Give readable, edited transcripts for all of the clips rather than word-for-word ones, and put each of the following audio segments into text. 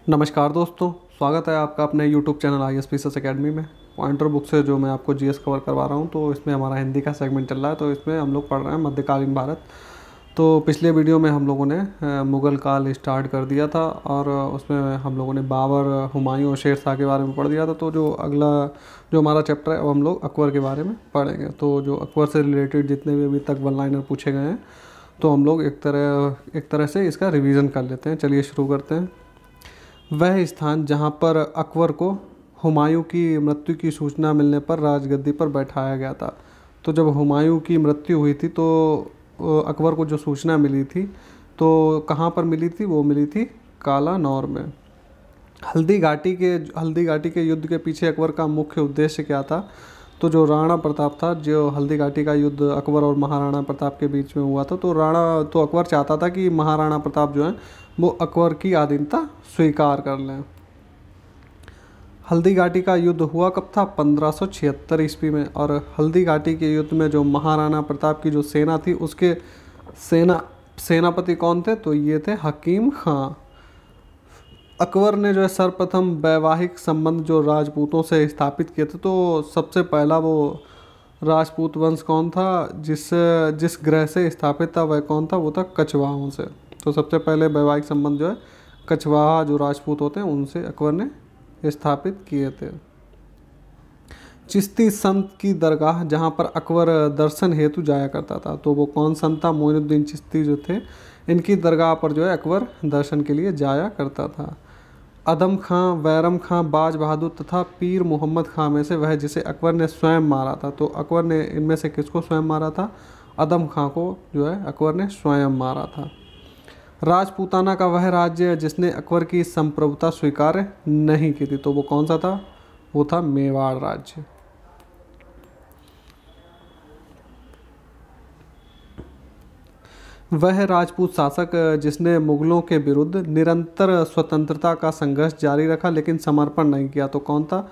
नमस्कार दोस्तों, स्वागत है आपका अपने यूट्यूब चैनल ISPSS अकेडमी में। पॉइंटर बुक से जो मैं आपको जीएस कवर करवा रहा हूं, तो इसमें हमारा हिंदी का सेगमेंट चल रहा है। तो इसमें हम लोग पढ़ रहे हैं मध्यकालीन भारत। तो पिछले वीडियो में हम लोगों ने मुग़ल काल स्टार्ट कर दिया था और उसमें हम लोगों ने बाबर, हुमायूं और शेर शाह के बारे में पढ़ दिया था। तो जो अगला जो हमारा चैप्टर है, वो हम लोग अकबर के बारे में पढ़ेंगे। तो जो अकबर से रिलेटेड जितने भी अभी तक वन लाइनर पूछे गए हैं, तो हम लोग एक तरह से इसका रिवीजन कर लेते हैं। चलिए शुरू करते हैं। वह स्थान जहाँ पर अकबर को हुमायूं की मृत्यु की सूचना मिलने पर राजगद्दी पर बैठाया गया था। तो जब हुमायूं की मृत्यु हुई थी, तो अकबर को जो सूचना मिली थी, तो कहाँ पर मिली थी? वो मिली थी कालानौर में। हल्दी घाटी के युद्ध के पीछे अकबर का मुख्य उद्देश्य क्या था? तो जो राणा प्रताप था, जो हल्दी घाटी का युद्ध अकबर और महाराणा प्रताप के बीच में हुआ था, तो अकबर चाहता था कि महाराणा प्रताप जो है वो अकबर की अधीनता स्वीकार कर लें। हल्दी घाटी का युद्ध हुआ कब था? 1576 ईस्वी में। और हल्दी घाटी के युद्ध में जो महाराणा प्रताप की जो सेना थी, उसके सेनापति कौन थे? तो ये थे हकीम खां। अकबर ने जो है सर्वप्रथम वैवाहिक संबंध जो राजपूतों से स्थापित किए थे, तो सबसे पहला वो राजपूत वंश कौन था जिस ग्रह से स्थापित था? वह कौन था? वो था कछवाहों से। तो सबसे पहले वैवाहिक संबंध जो है कछवाहा जो राजपूत होते हैं उनसे अकबर ने स्थापित किए थे। चिश्ती संत की दरगाह जहाँ पर अकबर दर्शन हेतु जाया करता था, तो वो कौन संत था? मोइनुद्दीन चिश्ती जो थे, इनकी दरगाह पर जो है अकबर दर्शन के लिए जाया करता था। अदम खां, वैरम खां, बाज बहादुर तथा पीर मोहम्मद खां में से वह जिसे अकबर ने स्वयं मारा था। तो अकबर ने इनमें से किसको स्वयं मारा था? अदम खां को जो है अकबर ने स्वयं मारा था। राजपूताना का वह राज्य जिसने अकबर की संप्रभुता स्वीकार नहीं की थी, तो वो कौन सा था? वो था मेवाड़ राज्य। वह राजपूत शासक जिसने मुगलों के विरुद्ध निरंतर स्वतंत्रता का संघर्ष जारी रखा लेकिन समर्पण नहीं किया, तो कौन था?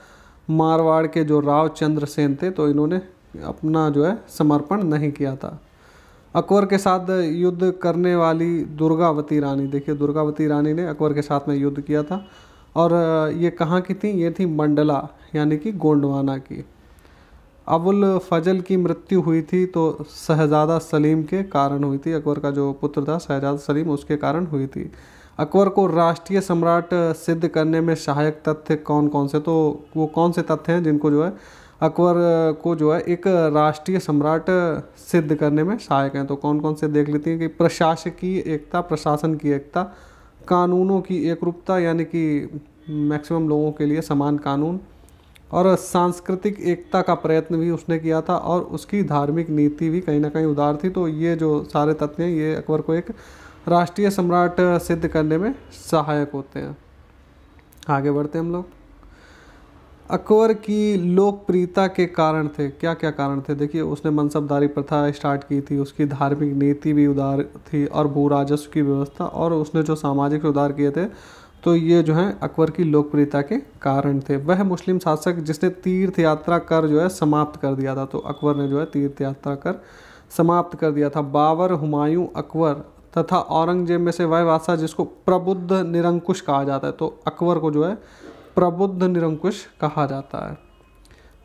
मारवाड़ के जो राव चंद्र सेन थे, तो इन्होंने अपना जो है समर्पण नहीं किया था। अकबर के साथ युद्ध करने वाली दुर्गावती रानी, देखिए दुर्गावती रानी ने अकबर के साथ में युद्ध किया था। और ये कहाँ की थी? ये थी मंडला यानी कि गोंडवाना की। अबुल फजल की मृत्यु हुई थी तो शहजादा सलीम के कारण हुई थी। अकबर का जो पुत्र था शहजादा सलीम, उसके कारण हुई थी। अकबर को राष्ट्रीय सम्राट सिद्ध करने में सहायक तथ्य कौन कौन से? तो वो कौन से तथ्य हैं जिनको जो है अकबर को जो है एक राष्ट्रीय सम्राट सिद्ध करने में सहायक हैं? तो कौन कौन से देख लेती हैं कि प्रशासकीय एकता, प्रशासन की एकता, कानूनों की एकरूपता यानी कि मैक्सिमम लोगों के लिए समान कानून, और सांस्कृतिक एकता का प्रयत्न भी उसने किया था, और उसकी धार्मिक नीति भी कहीं ना कहीं उदार थी। तो ये जो सारे तथ्य हैं, ये अकबर को एक राष्ट्रीय सम्राट सिद्ध करने में सहायक होते हैं। आगे बढ़ते हैं हम लोग। अकबर की लोकप्रियता के कारण थे, क्या क्या कारण थे? देखिए, उसने मनसबदारी प्रथा स्टार्ट की थी, उसकी धार्मिक नीति भी उदार थी, और भू राजस्व की व्यवस्था, और उसने जो सामाजिक सुधार किए थे, तो ये जो है अकबर की लोकप्रियता के कारण थे। वह मुस्लिम शासक जिसने तीर्थ यात्रा कर जो है समाप्त कर दिया था, तो अकबर ने जो है तीर्थ यात्रा कर समाप्त कर दिया था। बाबर, हुमायूं, अकबर तथा औरंगजेब में से वह बादशाह जिसको प्रबुद्ध निरंकुश कहा जाता है, तो अकबर को जो है प्रबुद्ध निरंकुश कहा जाता है।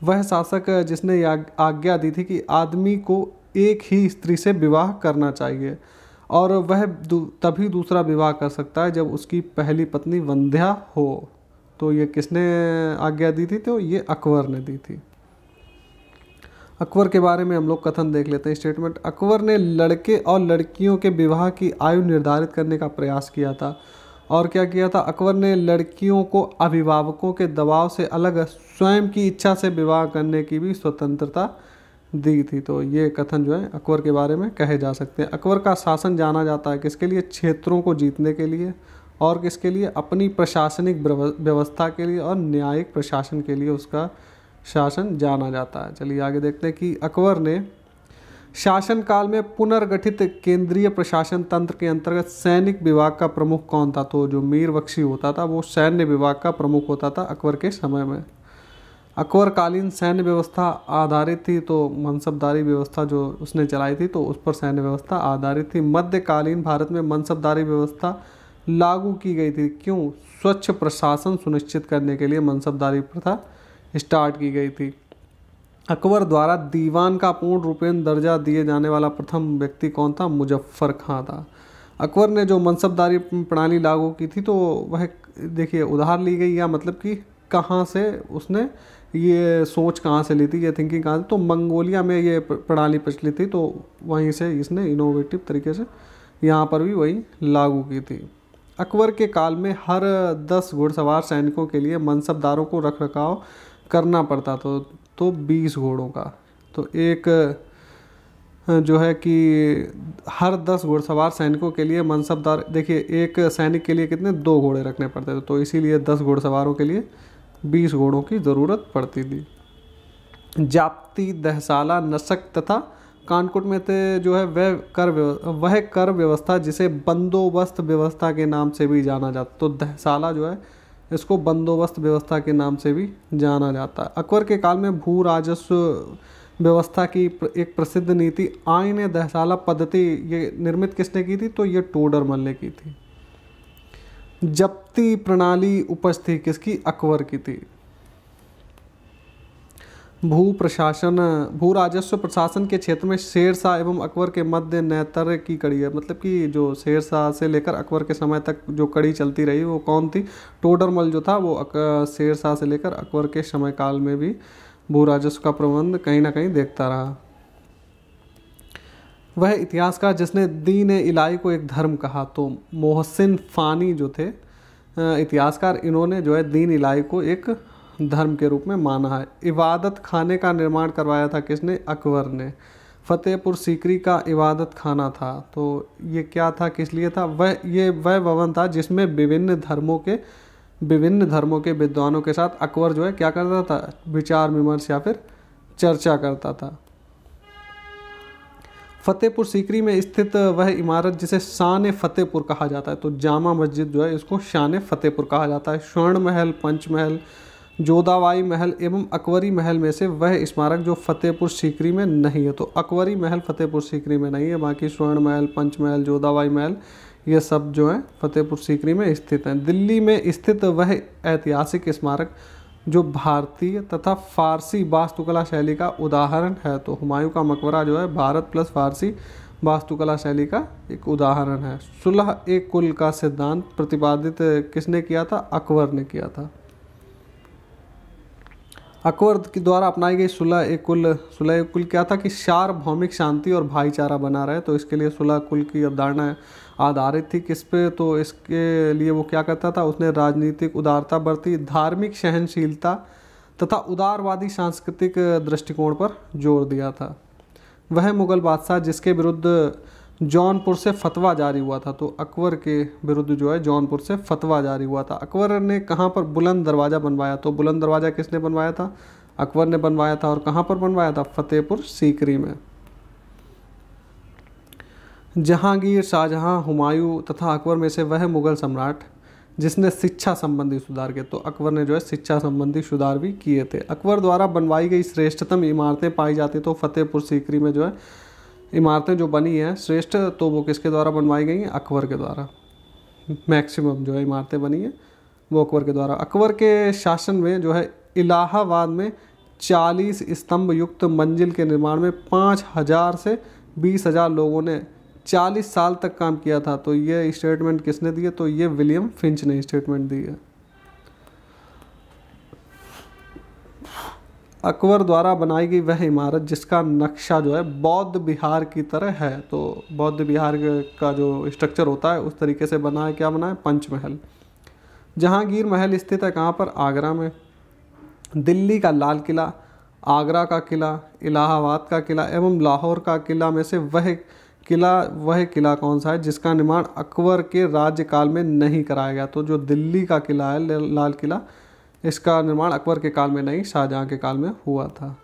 वह शासक जिसने आज्ञा दी थी कि आदमी को एक ही स्त्री से विवाह करना चाहिए, और वह तभी दूसरा विवाह कर सकता है जब उसकी पहली पत्नी वंध्या हो। तो ये किसने आज्ञा दी थी? तो ये अकबर ने दी थी। अकबर के बारे में हम लोग कथन देख लेते हैं, स्टेटमेंट। अकबर ने लड़के और लड़कियों के विवाह की आयु निर्धारित करने का प्रयास किया था। और क्या किया था? अकबर ने लड़कियों को अभिभावकों के दबाव से अलग स्वयं की इच्छा से विवाह करने की भी स्वतंत्रता दी थी। तो ये कथन जो है अकबर के बारे में कहे जा सकते हैं। अकबर का शासन जाना जाता है किसके लिए? क्षेत्रों को जीतने के लिए, और किसके लिए? अपनी प्रशासनिक व्यवस्था के लिए और न्यायिक प्रशासन के लिए उसका शासन जाना जाता है। चलिए आगे देखते हैं कि अकबर ने शासन काल में पुनर्गठित केंद्रीय प्रशासन तंत्र के अंतर्गत सैनिक विभाग का प्रमुख कौन था? तो जो मीर बख्शी होता था, वो सैन्य विभाग का प्रमुख होता था अकबर के समय में। अकबरकालीन सैन्य व्यवस्था आधारित थी, तो मनसबदारी व्यवस्था जो उसने चलाई थी, तो उस पर सैन्य व्यवस्था आधारित थी। मध्यकालीन भारत में मनसबदारी व्यवस्था लागू की गई थी। क्यों? स्वच्छ प्रशासन सुनिश्चित करने के लिए मनसबदारी प्रथा स्टार्ट की गई थी। अकबर द्वारा दीवान का पूर्ण रूपेण दर्जा दिए जाने वाला प्रथम व्यक्ति कौन था? मुजफ्फर खां था। अकबर ने जो मनसबदारी प्रणाली लागू की थी तो वह देखिए उधार ली गई, या मतलब कि कहाँ से उसने ये सोच कहाँ से ली थी, ये थिंकिंग कहाँ से? तो मंगोलिया में ये प्रणाली प्रचलित थी, तो वहीं से इसने इनोवेटिव तरीके से यहाँ पर भी वही लागू की थी। अकबर के काल में हर 10 घुड़सवार सैनिकों के लिए मनसबदारों को रख रखाव करना पड़ता था, तो 20 घोड़ों का। तो एक जो है कि हर 10 घुड़सवार सैनिकों के लिए मनसबदार, देखिए एक सैनिक के लिए कितने 2 घोड़े रखने पड़ते थे, तो इसीलिए 10 घुड़सवारों के लिए 20 घोड़ों की ज़रूरत पड़ती थी। जाप्ती, दहसाला, नसक तथा कानकुट में थे जो है वह कर व्यवस्था जिसे बंदोबस्त व्यवस्था के नाम से भी जाना जाता। तो दहसाला जो है इसको बंदोबस्त व्यवस्था के नाम से भी जाना जाता है। अकबर के काल में भू राजस्व व्यवस्था की एक प्रसिद्ध नीति आईन दहसाला पद्धति ये निर्मित किसने की थी? तो ये टोडरमल ने की थी। जब्ती प्रणाली उपज थी किसकी? अकबर की थी। भू राजस्व प्रशासन के क्षेत्र में शेरशाह एवं अकबर के मध्य नैतर्य की कड़ी है। मतलब कि जो शेरशाह से लेकर अकबर के समय तक जो कड़ी चलती रही वो कौन थी? टोडरमल जो था वो शेरशाह से लेकर अकबर के समय काल में भी भू राजस्व का प्रबंध कहीं ना कहीं देखता रहा। वह इतिहासकार जिसने दीन इलाही को एक धर्म कहा, तो मोहसिन फ़ानी जो थे इतिहासकार, इन्होंने जो है दीन इलाही को एक धर्म के रूप में माना है। इबादत खाने का निर्माण करवाया था किसने? अकबर ने। फतेहपुर सीकरी का इबादत खाना था, तो ये क्या था, किस लिए था? वह भवन था जिसमें विभिन्न धर्मों के विद्वानों के साथ अकबर जो है क्या करता था? विचार विमर्श या फिर चर्चा करता था। फतेहपुर सीकरी में स्थित वह इमारत जिसे शान फतेहपुर कहा जाता है, तो जामा मस्जिद जो है इसको शान फतेहपुर कहा जाता है। स्वर्ण महल, पंचमहल, जोधाबाई महल एवं अकबरी महल में से वह स्मारक जो फतेहपुर सीकरी में नहीं है, तो अकबरी महल फतेहपुर सीकरी में नहीं है, बाकी स्वर्ण महल, पंचमहल, जोधाबाई महल ये सब जो है फतेहपुर सीकरी में स्थित हैं। दिल्ली में स्थित वह ऐतिहासिक स्मारक जो भारतीय तथा फारसी वास्तुकला शैली का उदाहरण है, तो हुमायूं का मकबरा जो है भारत प्लस फारसी वास्तुकला शैली का एक उदाहरण है। सुलह ए कुल का सिद्धांत प्रतिपादित किसने किया था? अकबर ने किया था। अकबर के द्वारा अपनाई गई सुलह ए कुल क्या था? कि सार्वभौमिक शांति और भाईचारा बना रहे, तो इसके लिए सुलह कुल की अवधारणा आधारित थी किस पे? तो इसके लिए वो क्या करता था? उसने राजनीतिक उदारता बरती, धार्मिक सहनशीलता तथा उदारवादी सांस्कृतिक दृष्टिकोण पर जोर दिया था। वह मुगल बादशाह जिसके विरुद्ध जौनपुर से फतवा जारी हुआ था, तो अकबर के विरुद्ध जो है जौनपुर से फतवा जारी हुआ था। अकबर ने कहाँ पर बुलंद दरवाज़ा बनवाया? तो बुलंद दरवाज़ा किसने बनवाया था? अकबर ने बनवाया था। और कहाँ पर बनवाया था? फतेहपुर सीकरी में। जहांगीर, शाहजहां, हुमायूं तथा अकबर में से वह मुगल सम्राट जिसने शिक्षा संबंधी सुधार किए, तो अकबर ने जो है शिक्षा संबंधी सुधार भी किए थे। अकबर द्वारा बनवाई गई श्रेष्ठतम इमारतें पाई जाती, तो फतेहपुर सीकरी में जो है इमारतें जो बनी हैं श्रेष्ठ, तो वो किसके द्वारा बनवाई गई हैं? अकबर के द्वारा। मैक्सिमम जो है इमारतें बनी हैं वो अकबर के द्वारा। अकबर के शासन में जो है इलाहाबाद में 40 स्तंभ युक्त मंजिल के निर्माण में 5,000 से 20,000 लोगों ने 40 साल तक काम किया था। तो ये स्टेटमेंट किसने दी है? तो ये विलियम फिंच ने स्टेटमेंट दी है। अकबर द्वारा बनाई गई वह इमारत जिसका नक्शा जो है बौद्ध विहार की तरह है, तो बौद्ध विहार का जो स्ट्रक्चर होता है उस तरीके से बना है। क्या बना है? पंचमहल। जहांगीर महल स्थित है कहाँ पर? आगरा में। दिल्ली का लाल किला, आगरा का किला, इलाहाबाद का किला एवं लाहौर का किला में से वह किला कौन सा है जिसका निर्माण अकबर के राज्यकाल में नहीं कराया गया? तो जो दिल्ली का किला है लाल किला, इसका निर्माण अकबर के काल में नहीं, शाहजहां के काल में हुआ था।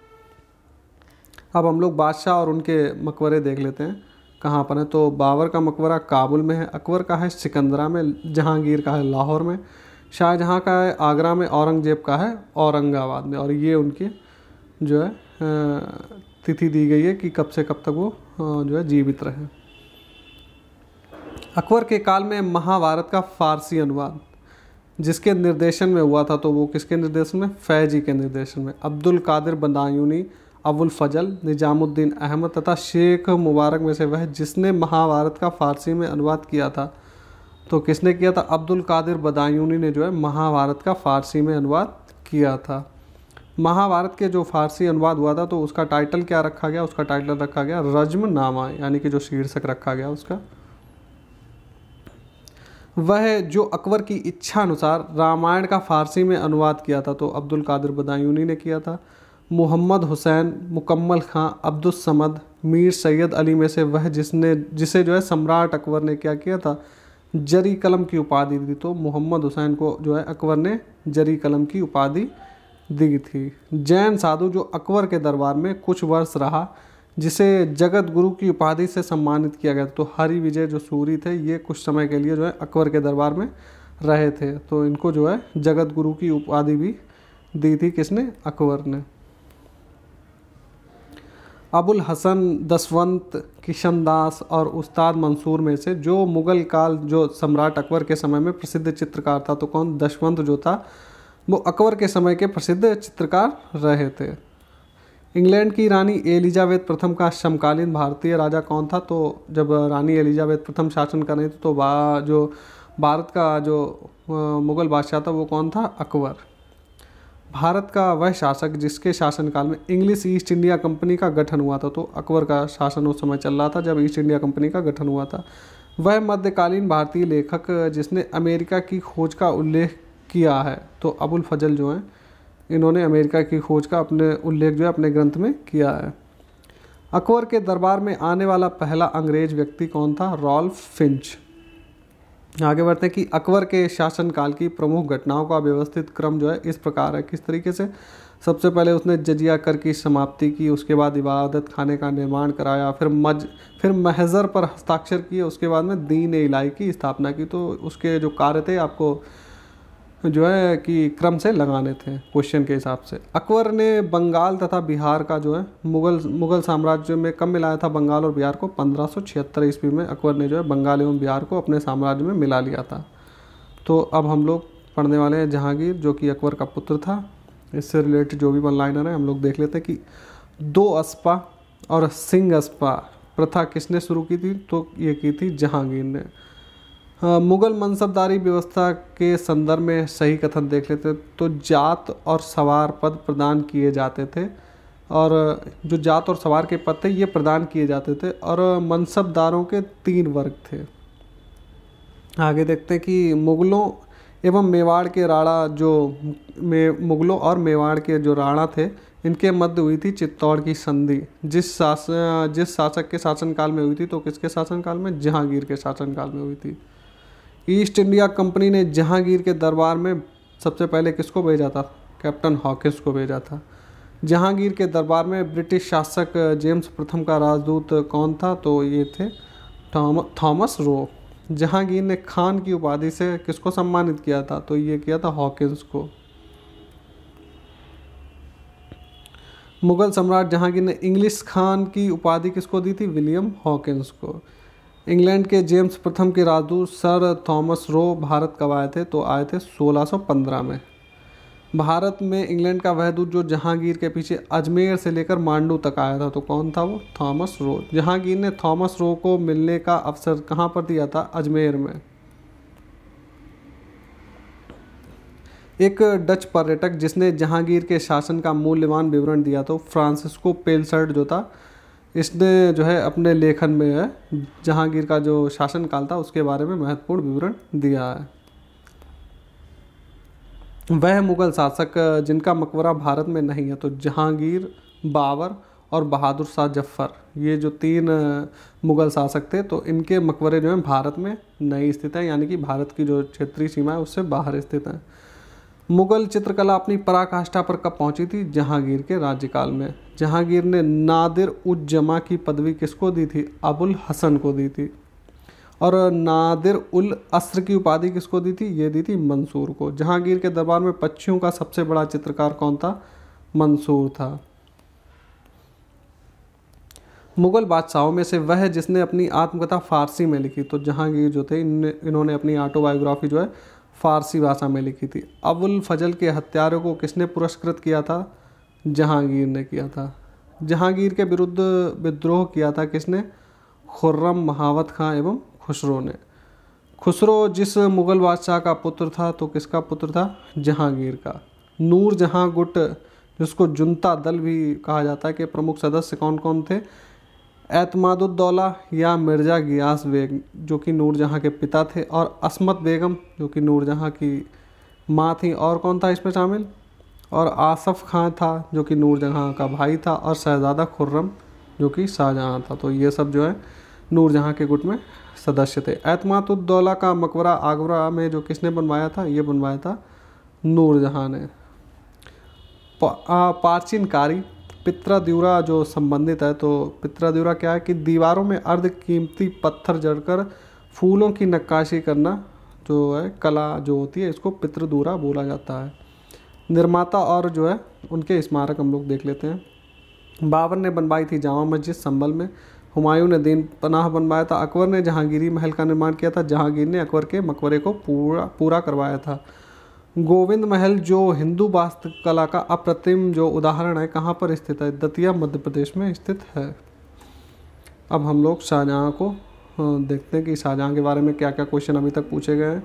अब हम लोग बादशाह और उनके मकबरे देख लेते हैं कहाँ पर है। तो बाबर का मकबरा काबुल में है, अकबर का है सिकंदरा में, जहांगीर का है लाहौर में, शाहजहां का है आगरा में, औरंगजेब का है औरंगाबाद में। और ये उनकी जो है तिथि दी गई है कि कब से कब तक वो जो है जीवित रहे। अकबर के काल में महाभारत का फारसी अनुवाद जिसके निर्देशन में हुआ था, तो वो किसके निर्देशन में? फैजी के निर्देशन में। अब्दुल कादिर बदायूनी, अबुल फजल, निजामुद्दीन अहमद तथा शेख मुबारक में से वह जिसने महाभारत का फारसी में अनुवाद किया था। तो किसने किया था? अब्दुल कादिर बदायूनी ने जो है महाभारत का फारसी में अनुवाद किया था। महाभारत के जो फारसी अनुवाद हुआ था तो उसका टाइटल क्या रखा गया? उसका टाइटल रखा गया रज्मनामा, यानी कि जो शीर्षक रखा गया उसका, वह जो अकबर की इच्छा अनुसार रामायण का फारसी में अनुवाद किया था, तो अब्दुल कादिर बदायूनी ने किया था। मोहम्मद हुसैन, मुकम्मल खां, अब्दुस समद, मीर सैयद अली में से वह जिसे जो है सम्राट अकबर ने क्या किया था? जरी कलम की उपाधि दी। तो मोहम्मद हुसैन को जो है अकबर ने जरी कलम की उपाधि दी थी। जैन साधु जो अकबर के दरबार में कुछ वर्ष रहा, जिसे जगत गुरु की उपाधि से सम्मानित किया गया। तो हरि विजय जो सूरी थे, ये कुछ समय के लिए जो है अकबर के दरबार में रहे थे, तो इनको जो है जगत गुरु की उपाधि भी दी थी। किसने? अकबर ने। अबुल हसन, दसवंत, किशनदास और उस्ताद मंसूर में से जो मुगल काल जो सम्राट अकबर के समय में प्रसिद्ध चित्रकार था, तो कौन? दसवंत जो था वो अकबर के समय के प्रसिद्ध चित्रकार रहे थे। इंग्लैंड की रानी एलिजाबेथ प्रथम का समकालीन भारतीय राजा कौन था? तो जब रानी एलिजाबेथ प्रथम शासन कर रही थी तो जो भारत का जो मुगल बादशाह था वो कौन था? अकबर। भारत का वह शासक जिसके शासनकाल में इंग्लिश ईस्ट इंडिया कंपनी का गठन हुआ था, तो अकबर का शासन उस समय चल रहा था जब ईस्ट इंडिया कंपनी का गठन हुआ था। वह मध्यकालीन भारतीय लेखक जिसने अमेरिका की खोज का उल्लेख किया है, तो अबुल फजल जो हैं इन्होंने अमेरिका की खोज का अपने उल्लेख जो है अपने ग्रंथ में किया है। अकबर के दरबार में आने वाला पहला अंग्रेज व्यक्ति कौन था? Ralph Finch. आगे बढ़ते हैं कि अकबर के शासनकाल की प्रमुख घटनाओं का व्यवस्थित क्रम जो है इस प्रकार है। किस तरीके से? सबसे पहले उसने जजिया कर की समाप्ति की, उसके बाद इबादत खाने का निर्माण कराया, फिर महजर पर हस्ताक्षर किए, उसके बाद में दीन इलाही की स्थापना की। तो उसके जो कार्य थे आपको जो है कि क्रम से लगाने थे क्वेश्चन के हिसाब से। अकबर ने बंगाल तथा बिहार का जो है मुगल साम्राज्य में कब मिलाया था? बंगाल और बिहार को 1576 ईस्वी में अकबर ने जो है बंगाल एवं बिहार को अपने साम्राज्य में मिला लिया था। तो अब हम लोग पढ़ने वाले हैं जहांगीर, जो कि अकबर का पुत्र था। इससे रिलेटेड जो भी वन लाइनर है हम लोग देख लेते हैं कि दो अस्पा और सिंह अस्पा प्रथा किसने शुरू की थी? तो ये की थी जहांगीर ने। मुगल मनसबदारी व्यवस्था के संदर्भ में सही कथन देख लेते तो जात और सवार पद प्रदान किए जाते थे, और जो जात और सवार के पद थे ये प्रदान किए जाते थे, और मनसबदारों के 3 वर्ग थे। आगे देखते हैं कि मुगलों एवं मेवाड़ के राणा मुगलों और मेवाड़ के जो राणा थे इनके मध्य हुई थी चित्तौड़ की संधि, जिस शासक के शासनकाल में हुई थी। तो किसके शासनकाल में? जहांगीर के शासनकाल में हुई थी। ईस्ट इंडिया कंपनी ने जहांगीर के दरबार में सबसे पहले किसको भेजा था? कैप्टन हॉकिंस को भेजा था। जहांगीर के दरबार में ब्रिटिश शासक जेम्स प्रथम का राजदूत कौन था? तो ये थे थॉमस रो। जहांगीर ने खान की उपाधि से किसको सम्मानित किया था? तो ये किया था हॉकिंस को। मुगल सम्राट जहांगीर ने इंग्लिश खान की उपाधि किसको दी थी? विलियम हॉकिंस को। इंग्लैंड के जेम्स प्रथम के राजदूत सर थॉमस रो भारत कब आए थे? तो आए थे 1615 में। भारत में इंग्लैंड का वह दूत जो जहांगीर के पीछे अजमेर से लेकर मांडू तक आया था, तो कौन था वो? Thomas Roe. जहांगीर ने थॉमस रो को मिलने का अवसर कहाँ पर दिया था? अजमेर में। एक डच पर्यटक जिसने जहांगीर के शासन का मूल्यवान विवरण दिया तो फ्रांसिस्को पेलसर्ट जो था, इसने जो है अपने लेखन में है जहांगीर का जो शासनकाल था उसके बारे में महत्वपूर्ण विवरण दिया है। वह मुगल शासक जिनका मकबरा भारत में नहीं है, तो जहांगीर, बाबर और बहादुर शाह जफर, ये जो 3 मुगल शासक थे, तो इनके मकबरे जो हैं भारत में नहीं स्थित हैं, यानी कि भारत की जो क्षेत्रीय सीमा है उससे बाहर स्थित हैं। मुगल चित्रकला अपनी पराकाष्ठा पर कब पहुंची थी? जहांगीर के राज्यकाल में। जहांगीर ने नादिर उज जमा की पदवी किसको दी थी? अबुल हसन को दी थी। और नादिर उल अस्र की उपाधि किसको दी थी? ये दी थी मंसूर को। जहांगीर के दरबार में पक्षियों का सबसे बड़ा चित्रकार कौन था? मंसूर था। मुग़ल बादशाहों में से वह जिसने अपनी आत्मकथा फ़ारसी में लिखी। तो जहांगीर जो थे इन्होंने अपनी ऑटोबायोग्राफी जो है फ़ारसी भाषा में लिखी थी। अबुल फजल के हत्यारों को किसने पुरस्कृत किया था? जहांगीर ने किया था। जहांगीर के विरुद्ध विद्रोह किया था किसने? खुर्रम, महावत खां एवं खुसरो ने। खुसरो जिस मुग़ल बादशाह का पुत्र था, तो किसका पुत्र था? जहांगीर का। नूर जहां गुट, जिसको जुनता दल भी कहा जाता है, के प्रमुख सदस्य कौन कौन थे? एतमादुद्दौला या मिर्ज़ा गियास बेग, जो कि नूरजहाँ के पिता थे, और अस्मत बेगम, जो कि नूरजहाँ की माँ थी। और कौन था इसमें शामिल? और आसफ़ खां था, जो कि नूरजहाँ का भाई था, और शहज़ादा खुर्रम, जो कि शाहजहाँ था। तो ये सब जो है नूरजहाँ के गुट में सदस्य थे। एतमादुद्दौला का मकबरा आगरा में जो किसने बनवाया था? ये बनवाया था नूरजहाँ ने। प्राचीनकारी पित्राद्युरा जो संबंधित है, तो पित्राद्युरा क्या है कि दीवारों में अर्ध कीमती पत्थर जड़कर फूलों की नक्काशी करना जो है कला जो होती है, इसको पितृदूरा बोला जाता है। निर्माता और जो है उनके स्मारक हम लोग देख लेते हैं। बाबर ने बनवाई थी जामा मस्जिद संभल में। हुमायूं ने दीन पनाह बनवाया था। अकबर ने जहांगीरी महल का निर्माण किया था। जहांगीर ने अकबर के मकबरे को पूरा करवाया था। गोविंद महल जो हिंदू वास्तुकला का अप्रतिम जो उदाहरण है, कहाँ पर स्थित है? दतिया मध्य प्रदेश में स्थित है। अब हम लोग शाहजहाँ को देखते हैं कि शाहजहाँ के बारे में क्या क्या क्वेश्चन अभी तक पूछे गए हैं।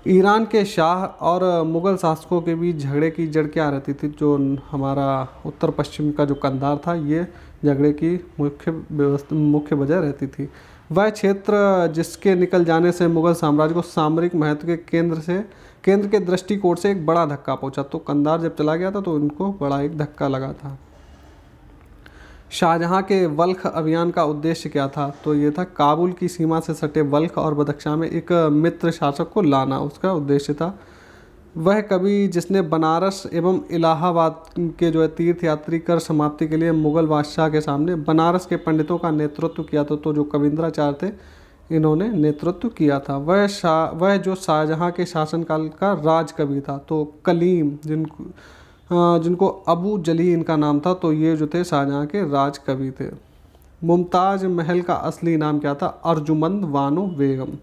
ईरान के शाह और मुग़ल शासकों के बीच झगड़े की जड़ क्या रहती थी? जो हमारा उत्तर पश्चिम का जो कंधार था, ये झगड़े की मुख्य वजह रहती थी। वह क्षेत्र जिसके निकल जाने से मुग़ल साम्राज्य को सामरिक महत्व के केंद्र के दृष्टिकोण से एक बड़ा धक्का पहुंचा। तो कंधार जब चला गया था तो उनको बड़ा एक धक्का लगा था। शाहजहाँ के बल्ख अभियान का उद्देश्य क्या था? तो ये था काबुल की सीमा से सटे बल्ख और बदख्शां में एक मित्र शासक को लाना, उसका उद्देश्य था। वह कवि जिसने बनारस एवं इलाहाबाद के जो है तीर्थ यात्री कर समाप्ति के लिए मुग़ल बादशाह के सामने बनारस के पंडितों का नेतृत्व किया था, तो जो कविंद्राचार्य थे इन्होंने नेतृत्व किया था। वह जो शाहजहाँ के शासनकाल का राज कवि था। तो कलीम जिनको अबू जली इनका नाम था, तो ये जो थे शाहजहाँ के राज कवि थे। मुमताज़ महल का असली नाम क्या था? अर्जुमंद बानो बेगम।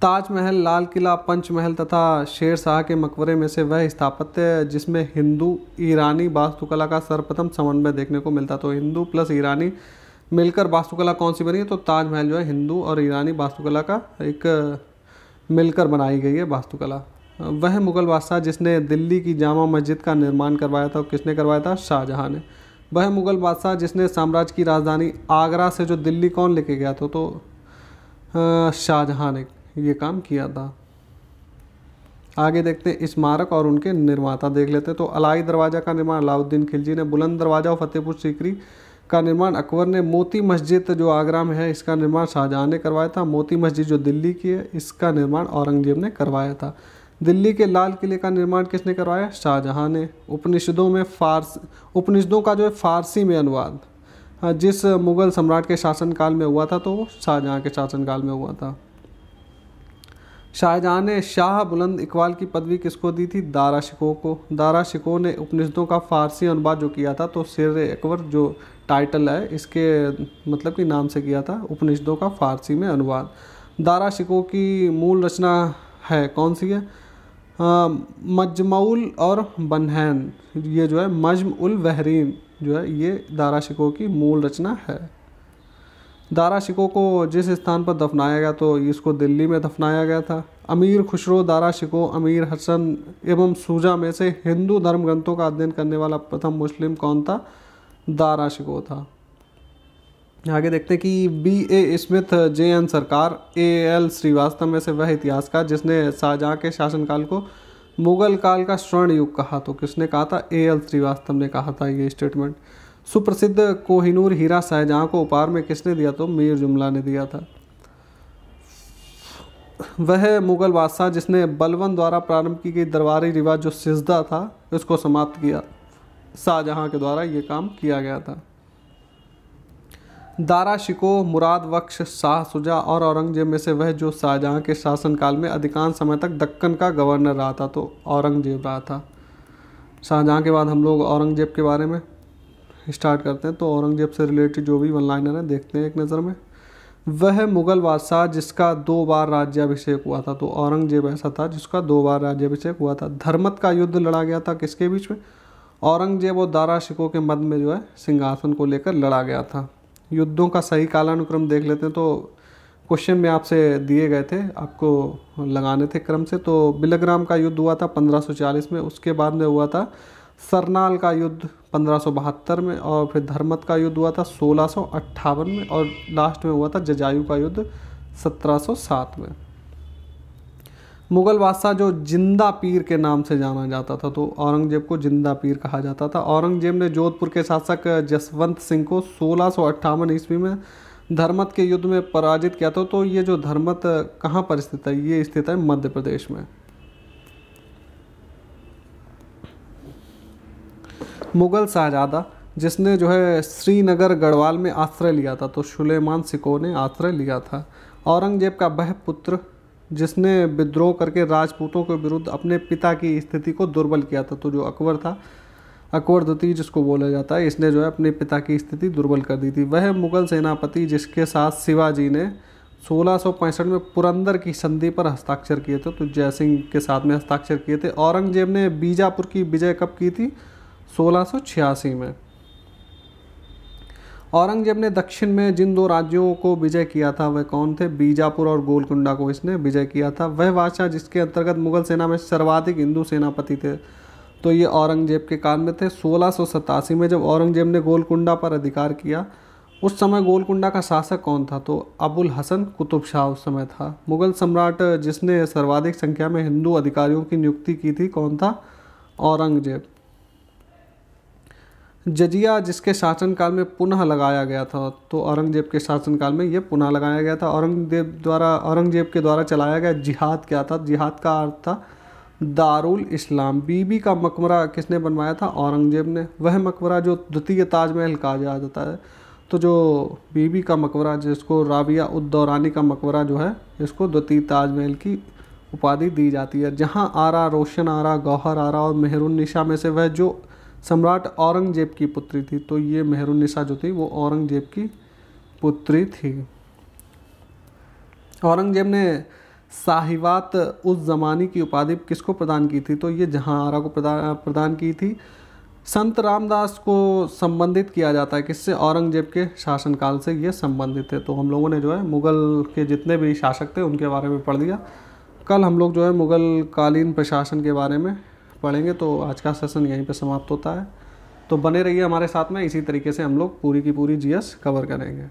ताजमहल, लाल किला, पंचमहल तथा शेर शाह के मकबरे में से वह स्थापत्य जिसमें हिंदू ईरानी वास्तुकला का सर्वप्रथम समन्वय देखने को मिलता। तो हिंदू प्लस ईरानी मिलकर वास्तुकला कौन सी बनी है? तो ताजमहल जो है हिंदू और ईरानी वास्तुकला का एक मिलकर बनाई गई है वास्तुकला। वह मुग़ल बादशाह जिसने दिल्ली की जामा मस्जिद का निर्माण करवाया था, किसने करवाया था? शाहजहाँ ने। वह मुग़ल बादशाह जिसने साम्राज्य की राजधानी आगरा से जो दिल्ली कौन लेके गया था? तो शाहजहाँ ने ये काम किया था। आगे देखते हैं स्मारक और उनके निर्माता देख लेते हैं। तो अलाई दरवाज़ा का निर्माण अलाउद्दीन खिलजी ने। बुलंद दरवाज़ा और फतेहपुर सीकरी का निर्माण अकबर ने। मोती मस्जिद जो आगरा में है, इसका निर्माण शाहजहाँ ने करवाया था। मोती मस्जिद जो दिल्ली की है, इसका निर्माण औरंगजेब ने करवाया था। दिल्ली के लाल किले का निर्माण किसने करवाया? शाहजहाँ ने। उपनिषदों का जो है फारसी में अनुवाद जिस मुग़ल सम्राट के शासनकाल में हुआ था, तो वो शाहजहाँ के शासनकाल में हुआ था। शाहजहाँ ने शाह बुलंद इकबाल की पदवी किसको दी थी? दारा शिकोह को। दारा शिकोह ने उपनिषदों का फारसी अनुवाद जो किया था, तो शेर अकबर जो टाइटल है इसके मतलब कि नाम से किया था, उपनिषदों का फारसी में अनुवाद। दारा शिकोह की मूल रचना है कौन सी है? मजमउल और बनहैन, ये जो है मजम उल बहरीन जो है ये दारा शिकोह की मूल रचना है। दारा शिकोह को जिस स्थान पर दफनाया गया, तो इसको दिल्ली में दफनाया गया था। अमीर खुसरो, दारा शिकोह, अमीर हसन एवं सूजा में से हिंदू धर्म ग्रंथों का अध्ययन करने वाला प्रथम मुस्लिम कौन था? दारा शिकोह था। आगे देखते हैं कि B.A. Smith, J.N. सरकार, A.L. श्रीवास्तव में से वह इतिहासकार जिसने शाहजहाँ के शासनकाल को मुग़ल काल का स्वर्ण युग कहा। तो किसने कहा था? A.L. श्रीवास्तव ने कहा था ये स्टेटमेंट। सुप्रसिद्ध कोहिनूर हीरा शाहजहाँ को उपहार में किसने दिया? तो मीर जुमला ने दिया था। वह मुग़ल बादशाह जिसने बलबन द्वारा प्रारंभ की गई दरबारी रिवाज जो सिजदा था, इसको समाप्त किया। शाहजहाँ के द्वारा ये काम किया गया था। दारा शिकोह, मुराद बख्श, शाह शुजा और औरंगजेब में से वह जो शाहजहाँ के शासनकाल में अधिकांश समय तक दक्कन का गवर्नर रहा था, तो औरंगजेब रहा था। शाहजहाँ के बाद हम लोग औरंगजेब के बारे में स्टार्ट करते हैं। तो औरंगजेब से रिलेटेड जो भी वन लाइनर है देखते हैं एक नज़र में। वह मुगल बादशाह जिसका 2 बार राज्याभिषेक हुआ था। तो औरंगजेब ऐसा था जिसका 2 बार राज्याभिषेक हुआ था। धर्मत का युद्ध लड़ा गया था किसके बीच में? औरंगजेब और दारा शिकोह के मध्य में जो है सिंहासन को लेकर लड़ा गया था। युद्धों का सही कालानुक्रम देख लेते हैं। तो क्वेश्चन में आपसे दिए गए थे, आपको लगाने थे क्रम से। तो बिलग्राम का युद्ध हुआ था 1540 में, उसके बाद में हुआ था सरनाल का युद्ध 1572 में, और फिर धर्मत का युद्ध हुआ था 1658 में, और लास्ट में हुआ था जजायु का युद्ध 1707 में। मुगल बादशाह जो जिंदा पीर के नाम से जाना जाता था, तो औरंगजेब को जिंदा पीर कहा जाता था। औरंगजेब ने जोधपुर के शासक जसवंत सिंह को 1658 ईस्वी में धर्मत के युद्ध में पराजित किया था। तो ये जो धर्मत कहाँ पर स्थित है? ये स्थित है मध्य प्रदेश में। मुगल शहजादा जिसने जो है श्रीनगर गढ़वाल में आश्रय लिया था, तो सुलेमान शिकोह ने आश्रय लिया था। औरंगजेब का वह पुत्र जिसने विद्रोह करके राजपूतों के विरुद्ध अपने पिता की स्थिति को दुर्बल किया था। तो जो अकबर था, अकबर द्वितीय जिसको बोला जाता है, इसने जो है अपने पिता की स्थिति दुर्बल कर दी थी। वह मुगल सेनापति जिसके साथ शिवाजी ने 1665 में पुरंदर की संधि पर हस्ताक्षर किए थे। तो जयसिंह के साथ में हस्ताक्षर किए थे। औरंगजेब ने बीजापुर की विजय कब की थी? 1686 में। औरंगजेब ने दक्षिण में जिन 2 राज्यों को विजय किया था वह कौन थे? बीजापुर और गोलकुंडा को इसने विजय किया था। वह बादशाह जिसके अंतर्गत मुगल सेना में सर्वाधिक हिंदू सेनापति थे, तो ये औरंगजेब के काल में थे। 1687 में जब औरंगजेब ने गोलकुंडा पर अधिकार किया, उस समय गोलकुंडा का शासक कौन था? तो अबुल हसन कुतुब शाह उस समय था। मुगल सम्राट जिसने सर्वाधिक संख्या में हिंदू अधिकारियों की नियुक्ति की थी, कौन था? औरंगजेब। जजिया जिसके शासनकाल में पुनः लगाया गया था, तो औरंगजेब के शासनकाल में ये पुनः लगाया गया था। औरंगजेब के द्वारा चलाया गया जिहाद क्या था? जिहाद का अर्थ था दारुल इस्लाम। बीबी का मकबरा किसने बनवाया था? औरंगजेब ने। वह मकबरा जो द्वितीय ताजमहल कहा जाता है, तो जो बीबी का मकबरा जिसको राबिया उद दौरानी का मकबरा जो है, इसको द्वितीय ताजमहल की उपाधि दी जाती है। जहाँ आरा, रोशन आरा, गौहर आरा और मेहरुन्निसा में से वह जो सम्राट औरंगजेब की पुत्री थी, तो ये मेहरुन्निसा जो थी वो औरंगजेब की पुत्री थी। औरंगजेब ने साहिवात उस ज़मानी की उपाधि किसको प्रदान की थी? तो ये जहाँ आरा को प्रदान की थी। संत रामदास को संबंधित किया जाता है किससे? औरंगजेब के शासनकाल से ये संबंधित है। तो हम लोगों ने जो है मुग़ल के जितने भी शासक थे उनके बारे में पढ़ लिया। कल हम लोग जो है मुग़ल कालीन प्रशासन के बारे में पढ़ेंगे। तो आज का सेशन यहीं पे समाप्त होता है। तो बने रहिए हमारे साथ में, इसी तरीके से हम लोग पूरी की पूरी जीएस कवर करेंगे।